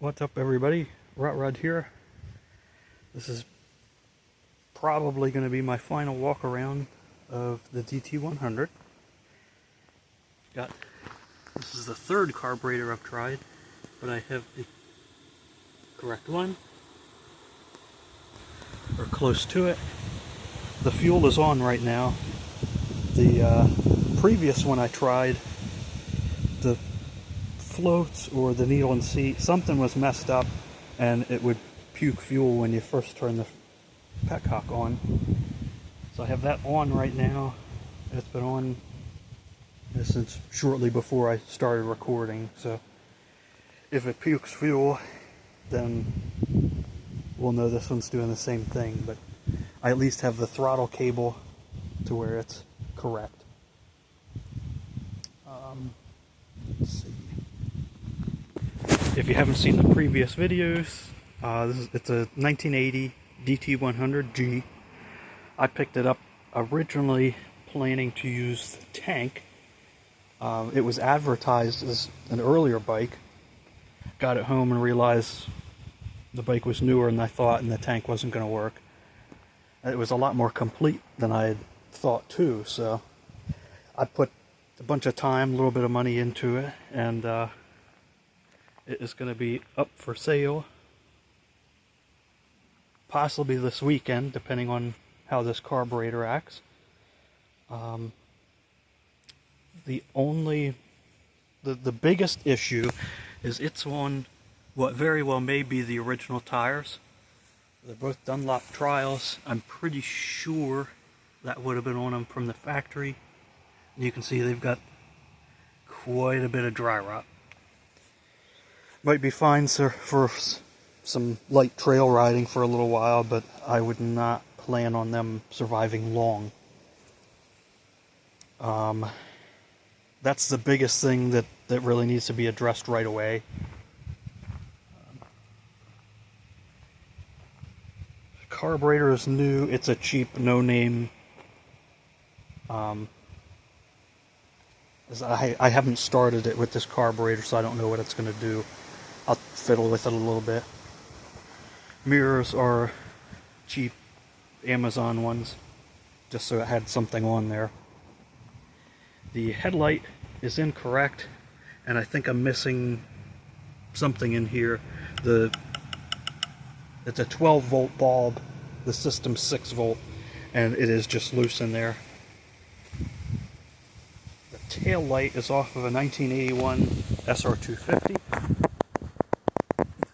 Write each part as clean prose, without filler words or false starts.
What's up, everybody? Rod here. This is probably going to be my final walk around of the DT100. This is the third carburetor I've tried, but I have the correct one, or close to it. The fuel is on right now. The previous one I tried, the floats or the needle and seat, something was messed up and it would puke fuel when you first turn the petcock on. So I have that on right now. It's been on since shortly before I started recording, so if it pukes fuel, then we'll know this one's doing the same thing. But I at least have the throttle cable to where it's correct. Let's see. If you haven't seen the previous videos, it's a 1980 DT100G. I picked it up originally planning to use the tank. It was advertised as an earlier bike. Got it home and realized the bike was newer than I thought and the tank wasn't going to work. It was a lot more complete than I had thought too, so I put a bunch of time, a little bit of money into it, and it is going to be up for sale possibly this weekend, depending on how this carburetor acts. The biggest issue is it's on what very well may be the original tires. They're both Dunlop trials. I'm pretty sure that would have been on them from the factory. You can see they've got quite a bit of dry rot. Might be fine, sir, for some light trail riding for a little while, but I would not plan on them surviving long. That's the biggest thing that really needs to be addressed right away. Carburetor is new. It's a cheap, no-name. I haven't started it with this carburetor, so I don't know what it's going to do. I'll fiddle with it a little bit. Mirrors are cheap Amazon ones, just so it had something on there. The headlight is incorrect, and I think I'm missing something in here. It's a 12-volt bulb, the system's 6-volt, and it is just loose in there. The tail light is off of a 1981 SR250.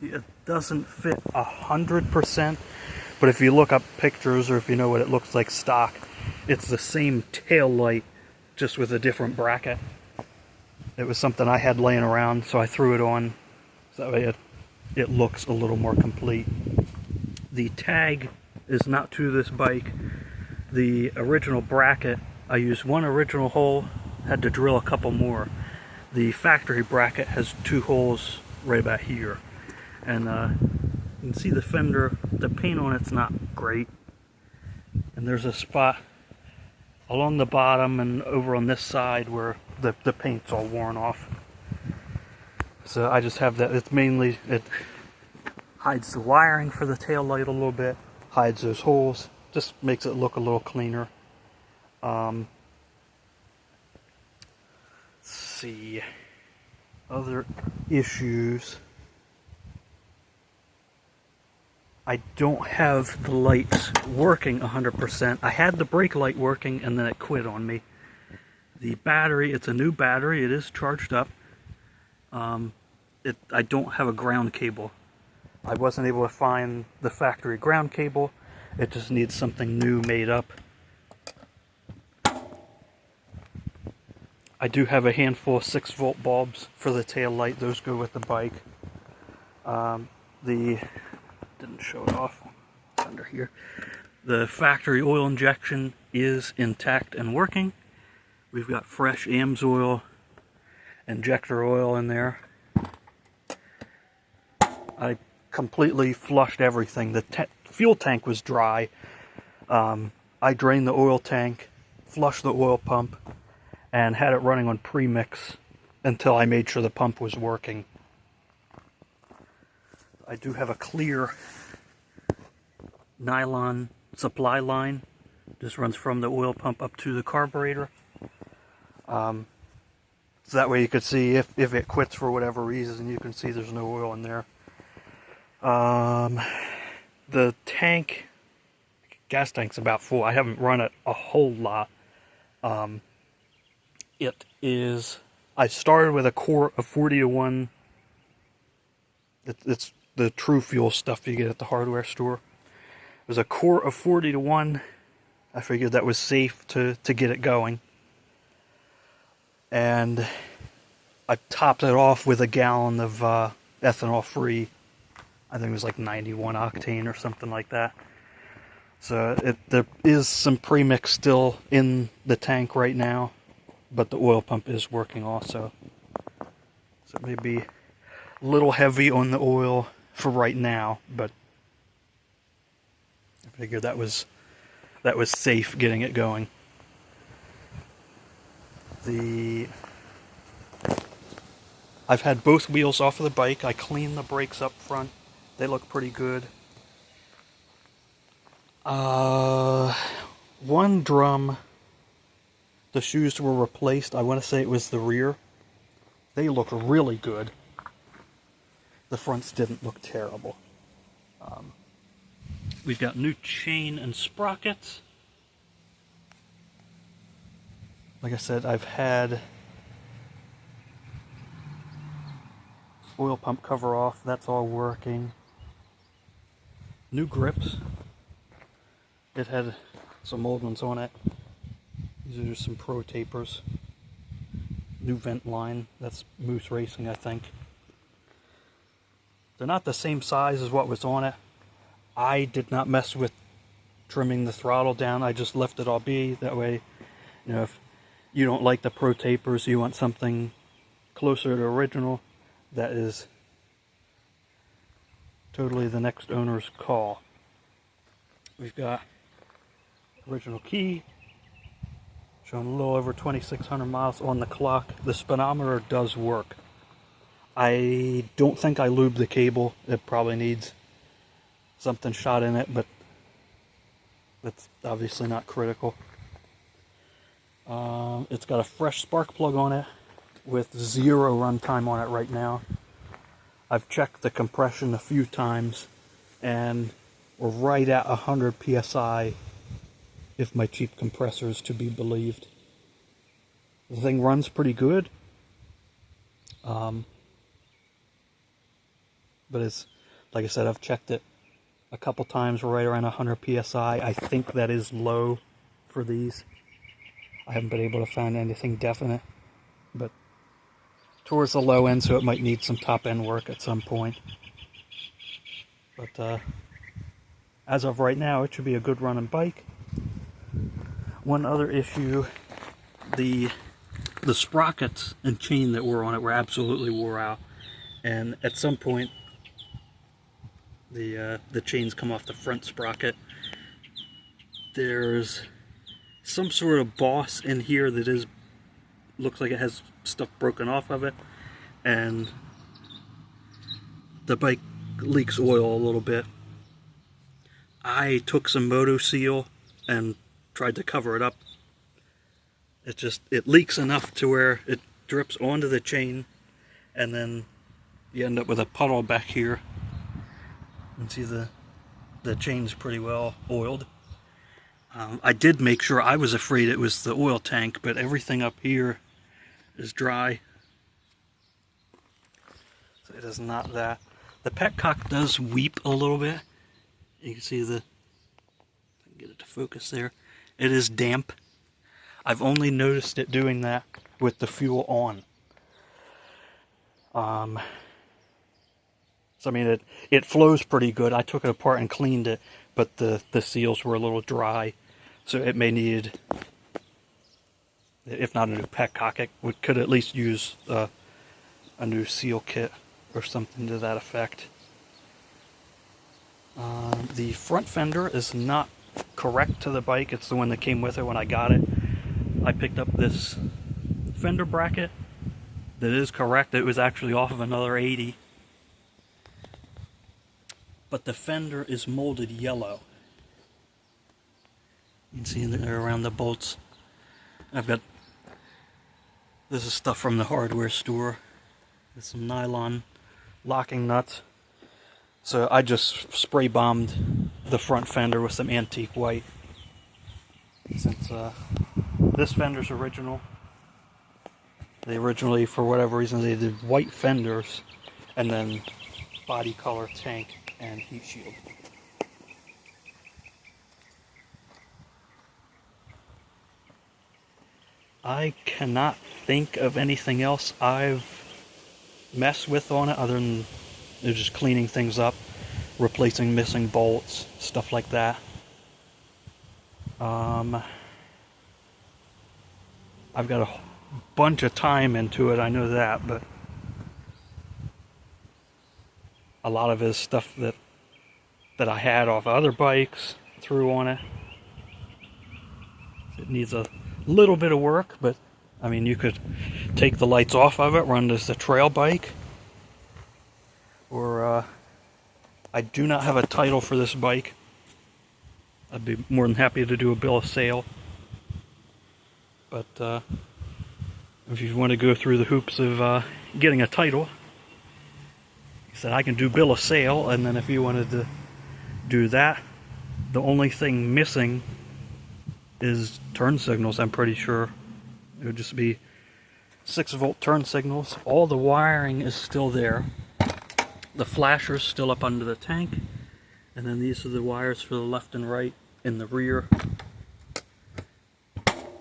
It doesn't fit 100%, but if you look up pictures or if you know what it looks like stock, it's the same tail light, just with a different bracket. It was something I had laying around, so I threw it on, so that way it looks a little more complete. The tag is not to this bike. The original bracket, I used one original hole, had to drill a couple more. The factory bracket has 2 holes right about here. And you can see the fender, the paint on it's not great. And there's a spot along the bottom and over on this side where the paint's all worn off. So I just have that. It's mainly, it hides the wiring for the tail light a little bit, hides those holes, just makes it look a little cleaner. Let's see, other issues. I don't have the lights working 100%. I had the brake light working and then it quit on me. The battery, it's a new battery, it is charged up. I don't have a ground cable. I wasn't able to find the factory ground cable. It just needs something new made up. I do have a handful of 6-volt bulbs for the tail light. Those go with the bike. Didn't show it off. It's under here. The factory oil injection is intact and working. We've got fresh AMS injector oil in there. I completely flushed everything. The fuel tank was dry. I drained the oil tank, flushed the oil pump, and had it running on premix until I made sure the pump was working. I do have a clear nylon supply line. This runs from the oil pump up to the carburetor. So that way you could see if it quits for whatever reason, you can see there's no oil in there. The tank, gas tank's about full. I haven't run it a whole lot. It is, I started with a core of 40-to-1. It's the True Fuel stuff you get at the hardware store. It was a core of 40-to-1. I figured that was safe to get it going. And I topped it off with a gallon of ethanol-free. I think it was like 91 octane or something like that. So there is some premix still in the tank right now, but the oil pump is working also. So it may be a little heavy on the oil for right now, but I figured that was safe getting it going. I've had both wheels off of the bike. I cleaned the brakes up front. They look pretty good. One drum, the shoes were replaced. I want to say it was the rear. They look really good. The fronts didn't look terrible. We've got new chain and sprockets. Like I said, I've had oil pump cover off. That's all working. New grips. It had some old ones on it. These are just some Pro tapers. New vent line. That's Moose Racing, I think. They're not the same size as what was on it. I did not mess with trimming the throttle down. I just left it all be. That way, you know, if you don't like the Pro tapers, you want something closer to original, that is totally the next owner's call. We've got original key, showing a little over 2,600 miles on the clock. The speedometer does work. I don't think I lubed the cable. It probably needs something shot in it, but that's obviously not critical. It's got a fresh spark plug on it with 0 runtime on it right now. I've checked the compression a few times and we're right at 100 psi if my cheap compressor is to be believed. The thing runs pretty good. But it's, like I said, I've checked it a couple times, right around 100 psi. I think that is low for these. I haven't been able to find anything definite, but towards the low end, so it might need some top end work at some point. But as of right now, it should be a good running bike. One other issue, the sprockets and chain that were on it were absolutely wore out, and at some point the chains come off the front sprocket. There's some sort of boss in here that looks like it has stuff broken off of it, and the bike leaks oil a little bit. I took some Moto Seal and tried to cover it up. It leaks enough to where it drips onto the chain, and then you end up with a puddle back here. You can see the chain's pretty well oiled. I did make sure. I was afraid it was the oil tank, but everything up here is dry. So it is not that. The petcock does weep a little bit. You can see I can get it to focus there. It is damp. I've only noticed it doing that with the fuel on. So I mean, it flows pretty good. I took it apart and cleaned it, but the seals were a little dry, so it may need, if not a new petcock, it could at least use a new seal kit or something to that effect. The front fender is not correct to the bike. It's the one that came with it when I got it. I picked up this fender bracket that is correct. It was actually off of another 80. but the fender is molded yellow. You can see there around the bolts. This is stuff from the hardware store. There's some nylon locking nuts. So I just spray bombed the front fender with some antique white. Since this fender's original. They originally, for whatever reason, they did white fenders and then body color tank and heat shield. I cannot think of anything else I've messed with on it other than just cleaning things up, replacing missing bolts, stuff like that. I've got a bunch of time into it, I know that, but a lot of it is stuff that I had off other bikes, threw on it. It needs a little bit of work, but I mean, you could take the lights off of it, run this as a trail bike, or I do not have a title for this bike. I'd be more than happy to do a bill of sale, but if you want to go through the hoops of getting a title, he said I can do bill of sale, and then if you wanted to do that, the only thing missing is turn signals. I'm pretty sure it would just be 6-volt turn signals. All the wiring is still there. The flasher's still up under the tank, and then these are the wires for the left and right in the rear.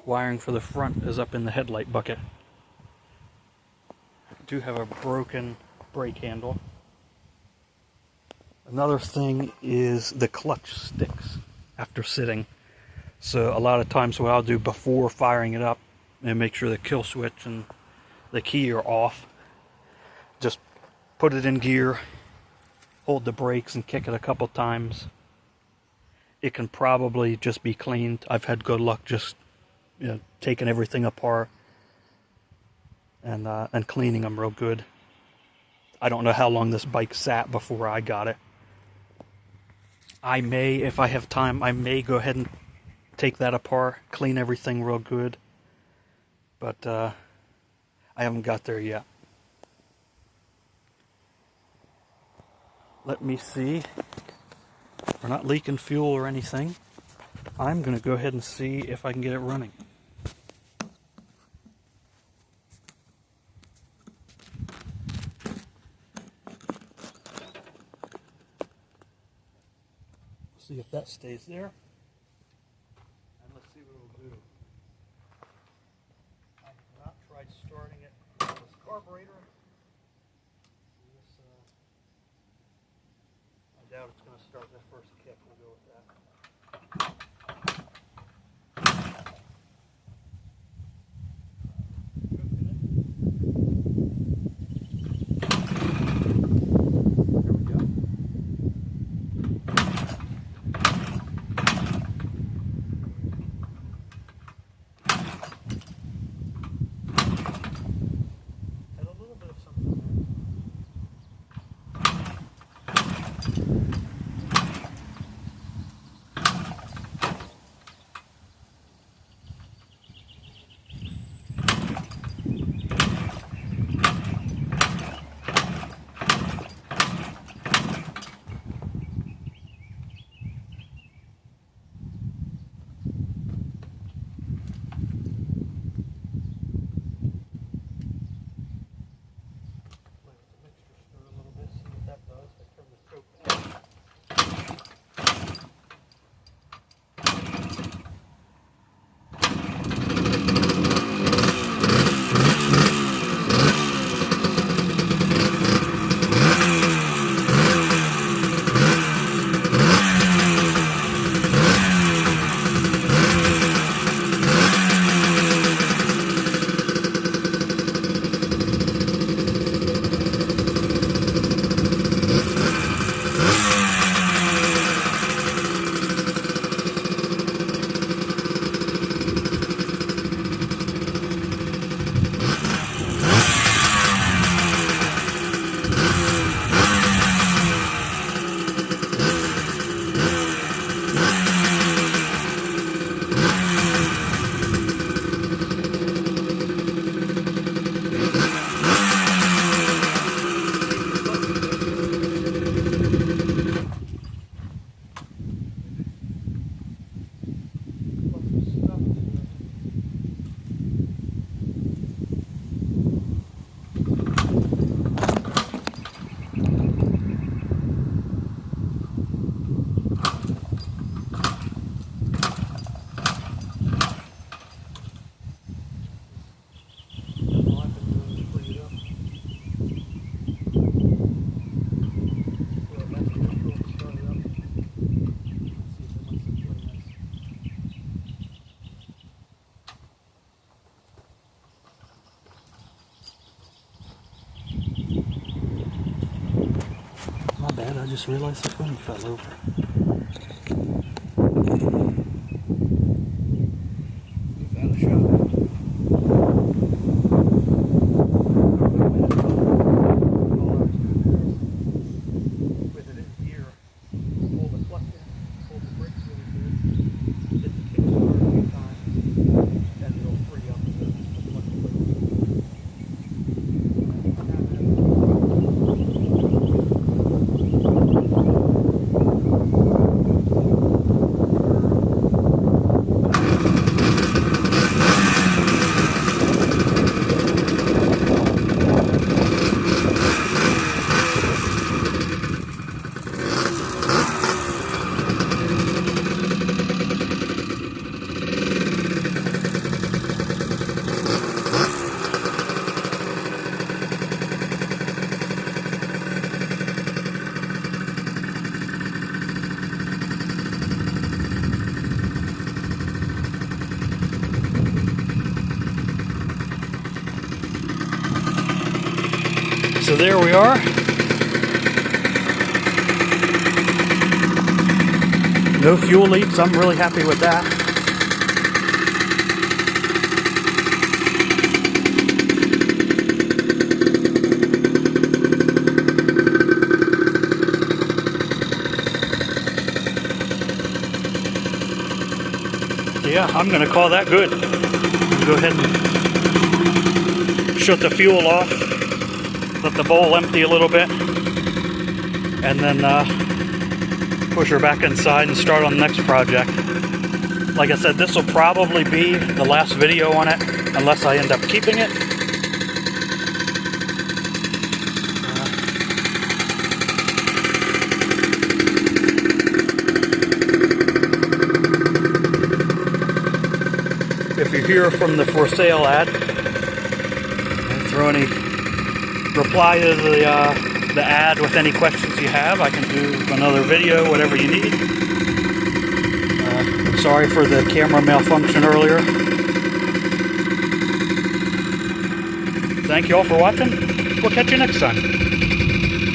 Wiring for the front is up in the headlight bucket. I do have a broken brake handle. Another thing is the clutch sticks after sitting. So a lot of times what I'll do before firing it up and make sure the kill switch and the key are off, just put it in gear, hold the brakes and kick it a couple times. It can probably just be cleaned. I've had good luck just taking everything apart and cleaning them real good. I don't know how long this bike sat before I got it. I may, if I have time, I may go ahead and take that apart, clean everything real good, but I haven't got there yet. Let me see. We're not leaking fuel or anything. I'm going to go ahead and see if I can get it running. See if that stays there. And let's see what it'll do. I have not tried starting it with this carburetor. I doubt it's going to start that first kick. We'll go with that. bad, I just realized the phone fell over. Give that a shot. With it in gear, pull the clutch in, pull the brakes really good, hit the kickstart a few times, and it'll free up the clutch plate. So there we are. No fuel leaks, I'm really happy with that. So yeah, I'm going to call that good. Go ahead and shut the fuel off. Let the bowl empty a little bit, and then push her back inside and start on the next project. Like I said, this will probably be the last video on it, unless I end up keeping it. If you hear from the for sale ad, throw any reply to the ad with any questions you have. I can do another video, whatever you need. Sorry for the camera malfunction earlier. Thank you all for watching. We'll catch you next time.